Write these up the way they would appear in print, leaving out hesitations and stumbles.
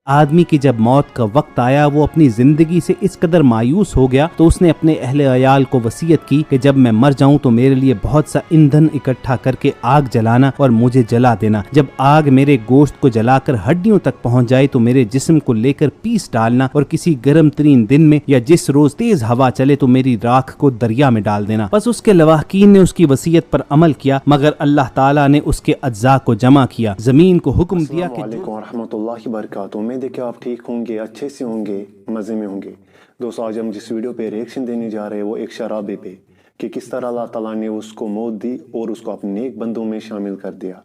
آدمی کی جب موت کا وقت آیا وہ اپنی زندگی سے اس قدر مایوس ہو گیا تو اس نے اپنے اہل عیال کو وصیت کی کہ جب میں مر جاؤں تو میرے لیے بہت سا ایندھن اکٹھا کر کے آگ جلانا اور مجھے جلا دینا، جب آگ میرے گوشت کو جلا کر ہڈیوں تک پہنچ جائے تو میرے جسم کو لے کر پیس ڈالنا اور کسی گرم ترین دن میں یا جس روز تیز ہوا چلے تو میری راکھ کو دریا میں ڈال دینا۔ بس اس کے لواحقین نے اس کی وصیت پر عمل کیا، مگر اللہ تعالیٰ نے اس کے اجزاء کو جمع کیا، زمین کو حکم دیا کہ السلام علیکم ورحمۃ اللہ وبرکاتہ۔ امید ہے کہ آپ ٹھیک ہوں گے، اچھے سے ہوں گے، مزے میں ہوں گے۔ دوستو آج ہم جس ویڈیو پہ ریئیکشن دینے جا رہے ہیں وہ ایک شرابی پہ، کہ کس طرح اللہ تعالیٰ نے اس کو موت دی اور اس کو اپنے نیک بندوں میں شامل کر دیا۔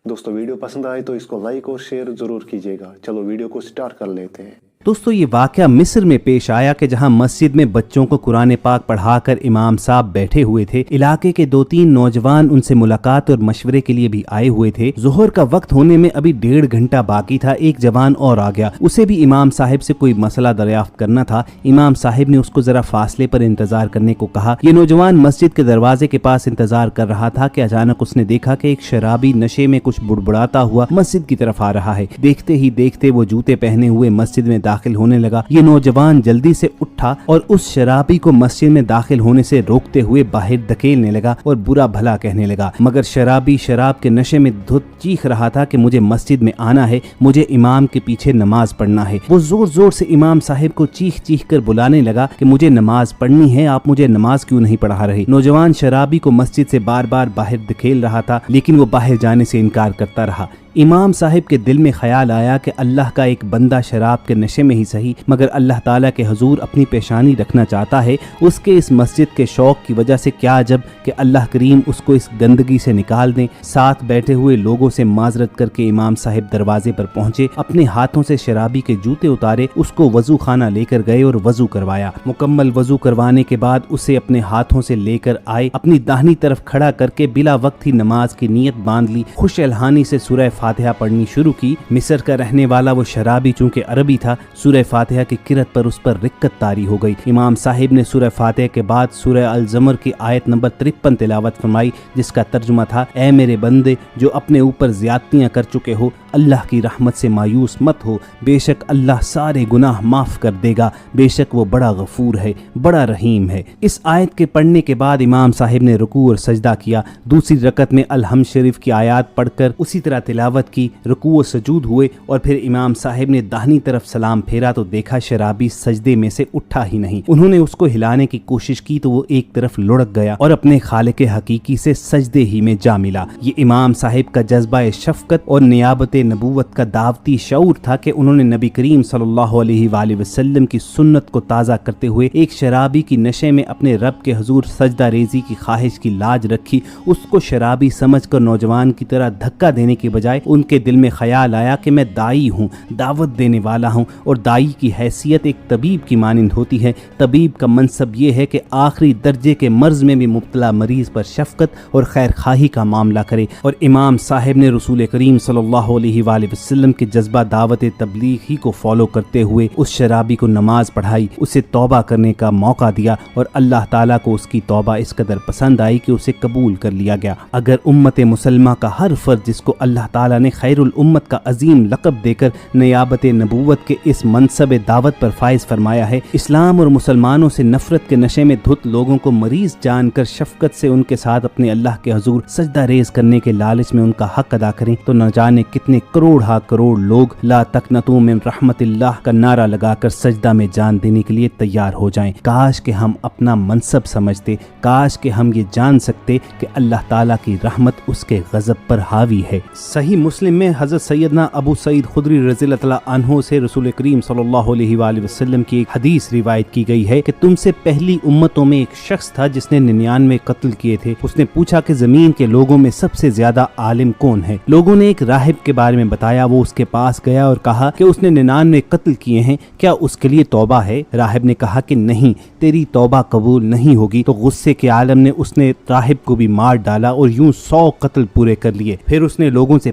دوستو ویڈیو پسند آئے تو اس کو لائک اور شیئر ضرور کیجیے گا۔ چلو ویڈیو کو سٹارٹ کر لیتے ہیں۔ دوستو یہ واقعہ مصر میں پیش آیا کہ جہاں مسجد میں بچوں کو قرآن پاک پڑھا کر امام صاحب بیٹھے ہوئے تھے، علاقے کے 2-3 نوجوان ان سے ملاقات اور مشورے کے لیے بھی آئے ہوئے تھے۔ ظہر کا وقت ہونے میں ابھی 1.5 گھنٹہ باقی تھا، ایک جوان اور آ گیا، اسے بھی امام صاحب سے کوئی مسئلہ دریافت کرنا تھا۔ امام صاحب نے اس کو ذرا فاصلے پر انتظار کرنے کو کہا۔ یہ نوجوان مسجد کے دروازے کے پاس انتظار کر رہا تھا کہ اچانک اس نے دیکھا کہ ایک شرابی نشے میں کچھ بڑبڑاتا ہوا مسجد کی طرف آ رہا ہے۔ دیکھتے ہی دیکھتے وہ جوتے پہنے ہوئے مسجد میں داخل ہونے لگا۔ یہ نوجوان جلدی سے اٹھا اور اس شرابی کو مسجد میں داخل ہونے سے روکتے ہوئے باہر دھکیلنے لگا اور برا بھلا کہنے لگا، مگر شرابی شراب کے نشے میں دھت چیخ رہا تھا کہ مجھے مسجد میں آنا ہے، مجھے امام کے پیچھے نماز پڑھنا ہے۔ وہ زور زور سے امام صاحب کو چیخ چیخ کر بلانے لگا کہ مجھے نماز پڑھنی ہے، آپ مجھے نماز کیوں نہیں پڑھا رہے؟ نوجوان شرابی کو مسجد سے بار بار باہر دھکیل رہا تھا لیکن وہ باہر جانے سے انکار کرتا رہا۔ امام صاحب کے دل میں خیال آیا کہ اللہ کا ایک بندہ شراب کے نشے میں ہی صحیح مگر اللہ تعالیٰ کے حضور اپنی پیشانی رکھنا چاہتا ہے، اس کے اس مسجد کے شوق کی وجہ سے کیا عجب کہ اللہ کریم اس کو اس گندگی سے نکال دیں۔ ساتھ بیٹھے ہوئے لوگوں سے معذرت کر کے امام صاحب دروازے پر پہنچے، اپنے ہاتھوں سے شرابی کے جوتے اتارے، اس کو وضو خانہ لے کر گئے اور وضو کروایا۔ مکمل وضو کروانے کے بعد اسے اپنے ہاتھوں سے لے کر آئے، اپنی داہنی طرف کھڑا کر کے بلا وقت ہی نماز کی نیت باندھ لی، خوش الحانی سے سورہ فاتحہ پڑھنی شروع کی۔ مصر کا رہنے والا وہ شرابی چونکہ عربی تھا، سورہ فاتحہ کی قرأت پر اس پر رکت طاری ہو گئی۔ امام صاحب نے سورہ فاتحہ کے بعد سورہ الزمر کی آیت نمبر 53 تلاوت فرمائی، جس کا ترجمہ تھا، اے میرے بندے جو اپنے اوپر زیادتیاں کر چکے ہو، اللہ کی رحمت سے مایوس مت ہو، بے شک اللہ سارے گناہ معاف کر دے گا، بے شک وہ بڑا غفور ہے، بڑا رحیم ہے۔ اس آیت کے پڑھنے کے بعد امام صاحب نے رکوع اور سجدہ کیا، دوسری رکعت میں الحمد شریف کی آیات پڑھ کر اسی طرح تلاوت کی، رکوع و سجود ہوئے اور پھر امام صاحب نے داہنی طرف سلام پھیرا تو دیکھا شرابی سجدے میں سے اٹھا ہی نہیں۔ انہوں نے اس کو ہلانے کی کوشش کی تو وہ ایک طرف لڑک گیا اور اپنے خالق حقیقی سے سجدے ہی میں جا ملا۔ یہ امام صاحب کا جذبہ شفقت اور نیابت نبوت کا دعوتی شعور تھا کہ انہوں نے نبی کریم صلی اللہ علیہ وآلہ وسلم کی سنت کو تازہ کرتے ہوئے ایک شرابی کی نشے میں اپنے رب کے حضور سجدہ ریزی کی خواہش کی لاج رکھی۔ اس کو شرابی سمجھ کر نوجوان کی طرح دھکا دینے کے بجائے ان کے دل میں خیال آیا کہ میں دائی ہوں، دعوت دینے والا ہوں، اور دائی کی حیثیت ایک طبیب کی مانند ہوتی ہے۔ طبیب کا منصب یہ ہے کہ آخری درجے کے مرض میں بھی مبتلا مریض پر شفقت اور خیر خواہی کا معاملہ کرے، اور امام صاحب نے رسول کریم صلی اللہ علیہ وآلہ وسلم کے جذبہ دعوت تبلیغ ہی کو فالو کرتے ہوئے اس شرابی کو نماز پڑھائی، اسے توبہ کرنے کا موقع دیا، اور اللہ تعالیٰ کو اس کی توبہ اس قدر پسند آئی کہ اسے قبول کر لیا گیا۔ اگر امت مسلمہ کا ہر فرد جس کو اللہ تعالیٰ نے خیر الامت کا عظیم لقب دے کر نیابت نبوت کے اس منصب دعوت پر فائز فرمایا ہے، اسلام اور مسلمانوں سے نفرت کے نشے میں دھت لوگوں کو مریض جان کر شفقت سے ان کے ساتھ اپنے اللہ کے حضور سجدہ ریز کرنے کے لالچ میں ان کا حق ادا کریں تو نہ جانے کتنے کروڑ ہا کروڑ لوگ لا تقنطوا من رحمت اللہ کا نعرہ لگا کر سجدہ میں جان دینے کے لیے تیار ہو جائیں۔ کاش کہ ہم اپنا منصب سمجھتے، کاش کہ ہم یہ جان سکتے کہ اللہ تعالیٰ کی رحمت اس کے غضب پر حاوی ہے۔ صحیح مسلم میں حضرت سیدنا ابو سعید خدری رضی اللہ تعالیٰ عنہ سے رسول کریم صلی اللہ علیہ وآلہ وسلم کی ایک حدیث روایت کی گئی ہے کہ تم سے پہلی امتوں میں ایک شخص تھا جس نے 99 قتل کیے تھے۔ اس نے پوچھا کہ زمین کے لوگوں میں سب سے زیادہ عالم کون ہے؟ لوگوں نے ایک راہب کے بارے میں بتایا، وہ اس کے پاس گیا اور کہا کہ اس نے 99 قتل کیے ہیں، کیا اس کے لیے توبہ ہے؟ راہب نے کہا کہ نہیں، تیری توبہ قبول نہیں ہوگی۔ تو غصے کے عالم نے اس نے راہب کو بھی مار ڈالا اور یوں 100 قتل پورے کر لیے۔ پھر اس نے لوگوں سے